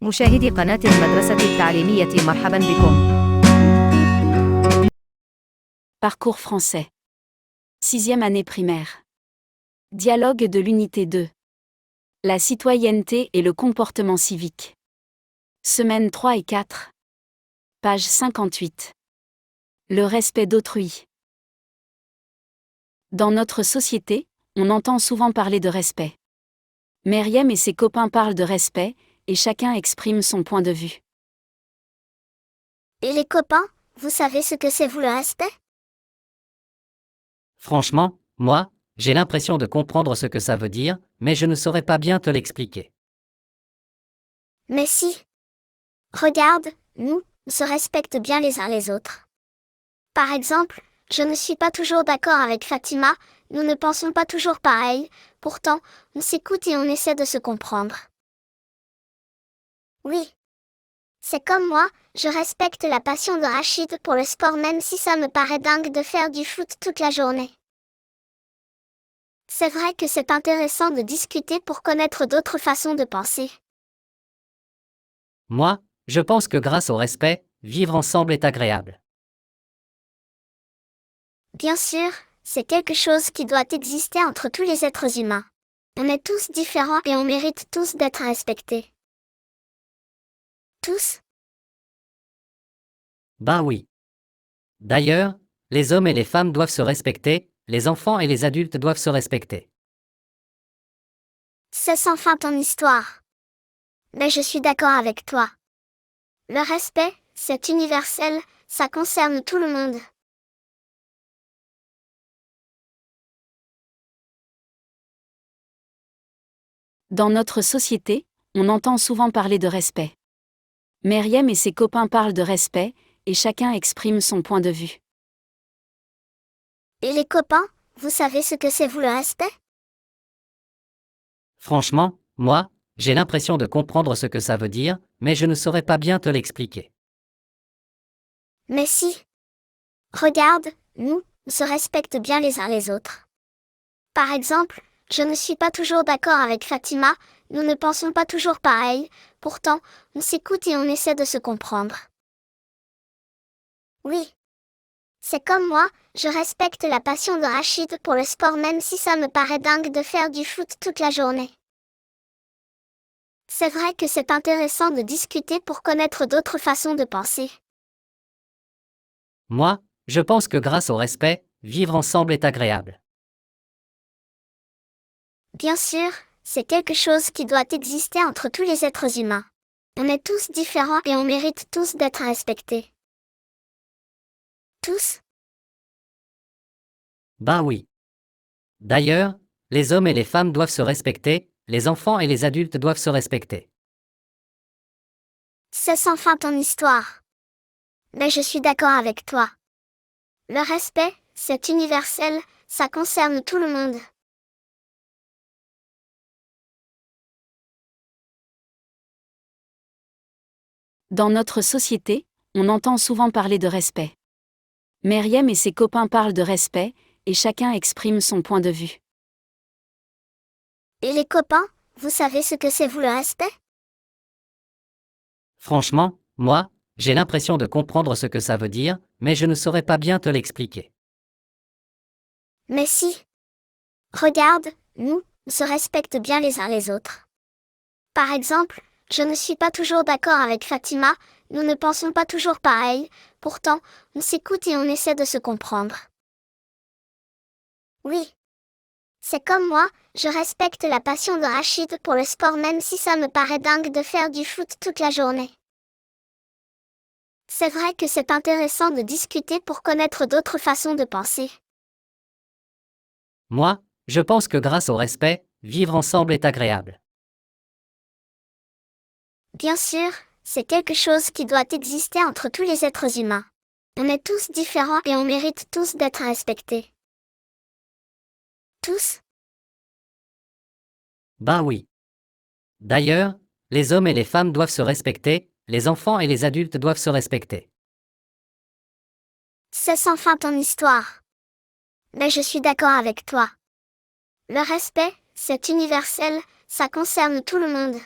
مشاهدي قناة المدرسة التعليمية مرحبا بكم. Parcours français. 6e année primaire. Dialogue de l'unité 2. La citoyenneté et le comportement civique. Semaines 3 et 4. Page 58. Le respect d'autrui. Dans notre société, on entend souvent parler de respect. Meriem et ses copains parlent de respect, et chacun exprime son point de vue. Et les copains, vous savez ce que c'est vous le respect? Franchement, moi, j'ai l'impression de comprendre ce que ça veut dire, mais je ne saurais pas bien te l'expliquer. Mais si. Regarde, nous, on se respecte bien les uns les autres. Par exemple, je ne suis pas toujours d'accord avec Fatima, nous ne pensons pas toujours pareil, pourtant, on s'écoute et on essaie de se comprendre. Oui. C'est comme moi, je respecte la passion de Rachid pour le sport même si ça me paraît dingue de faire du foot toute la journée. C'est vrai que c'est intéressant de discuter pour connaître d'autres façons de penser. Moi, je pense que grâce au respect, vivre ensemble est agréable. Bien sûr, c'est quelque chose qui doit exister entre tous les êtres humains. On est tous différents et on mérite tous d'être respectés. Tous? Ben oui. D'ailleurs, les hommes et les femmes doivent se respecter, les enfants et les adultes doivent se respecter. C'est sans fin ton histoire. Mais je suis d'accord avec toi. Le respect, c'est universel, ça concerne tout le monde. Dans notre société, on entend souvent parler de respect. Meriem et ses copains parlent de respect, et chacun exprime son point de vue. Et les copains, vous savez ce que c'est vous le respect? Franchement, moi, j'ai l'impression de comprendre ce que ça veut dire, mais je ne saurais pas bien te l'expliquer. Mais si. Regarde, nous, on se respecte bien les uns les autres. Par exemple, je ne suis pas toujours d'accord avec Fatima, nous ne pensons pas toujours pareil, pourtant, on s'écoute et on essaie de se comprendre. Oui. C'est comme moi, je respecte la passion de Rachid pour le sport même si ça me paraît dingue de faire du foot toute la journée. C'est vrai que c'est intéressant de discuter pour connaître d'autres façons de penser. Moi, je pense que grâce au respect, vivre ensemble est agréable. Bien sûr, c'est quelque chose qui doit exister entre tous les êtres humains. On est tous différents et on mérite tous d'être respectés. Tous? Ben oui. D'ailleurs, les hommes et les femmes doivent se respecter, les enfants et les adultes doivent se respecter. C'est sans fin ton histoire. Mais je suis d'accord avec toi. Le respect, c'est universel, ça concerne tout le monde. Dans notre société, on entend souvent parler de respect. Meriem et ses copains parlent de respect, et chacun exprime son point de vue. Et les copains, vous savez ce que c'est vous le respect? Franchement, moi, j'ai l'impression de comprendre ce que ça veut dire, mais je ne saurais pas bien te l'expliquer. Mais si. Regarde, nous, on se respecte bien les uns les autres. Par exemple, je ne suis pas toujours d'accord avec Fatima, nous ne pensons pas toujours pareil, pourtant, on s'écoute et on essaie de se comprendre. Oui. C'est comme moi, je respecte la passion de Rachid pour le sport même si ça me paraît dingue de faire du foot toute la journée. C'est vrai que c'est intéressant de discuter pour connaître d'autres façons de penser. Moi, je pense que grâce au respect, vivre ensemble est agréable. Bien sûr, c'est quelque chose qui doit exister entre tous les êtres humains. On est tous différents et on mérite tous d'être respectés. Tous? Ben oui. D'ailleurs, les hommes et les femmes doivent se respecter, les enfants et les adultes doivent se respecter. C'est sans fin ton histoire. Mais je suis d'accord avec toi. Le respect, c'est universel, ça concerne tout le monde.